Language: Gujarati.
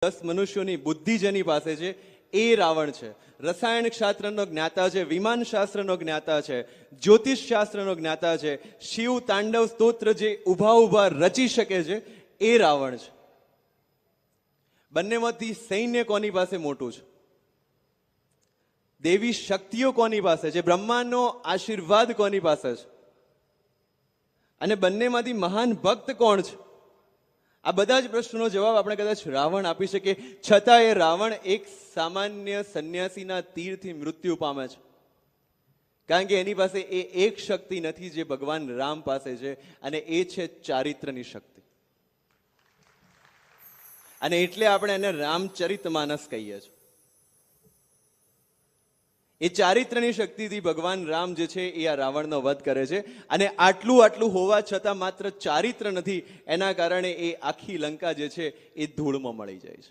10 મનુષ્યોની બુદ્ધિ જેની પાસે છે એ રાવણ છે. રસાયણ શાસ્ત્રનો જ્ઞાતા છે, વિમાન શાસ્ત્રનો જ્ઞાતા છે, જ્યોતિષ શાસ્ત્રનો જ્ઞાતા છે, શિવ તાંડવ સ્તોત્ર જે ઊભા ઊભા રચી શકે છે એ રાવણ છે. બંનેમાંથી સૈન્ય કોની પાસે મોટું છે? દેવી શક્તિઓ કોની પાસે છે? બ્રહ્માનો આશીર્વાદ કોની પાસે છે? અને બંનેમાંથી મહાન ભક્ત કોણ છે? આ બધા જ પ્રશ્નોનો જવાબ આપણે કદાચ રાવણ આપી શકીએ, છતાં એ રાવણ એક સામાન્ય સંન્યાસીના તીરથી મૃત્યુ પામે છે. કારણ કે એની પાસે એ એક શક્તિ નથી જે ભગવાન રામ પાસે છે, અને એ છે ચારિત્રની શક્તિ. અને એટલે આપણે એને રામચરિતમાનસ કહીએ છીએ. એ ચારિત્રની શક્તિથી ભગવાન રામ જે છે એ આ રાવણનો વધ કરે છે. અને આટલું હોવા છતાં માત્ર ચારિત્ર નથી, એના કારણે એ આખી લંકા જે છે એ ધૂળમાં મળી જાય છે.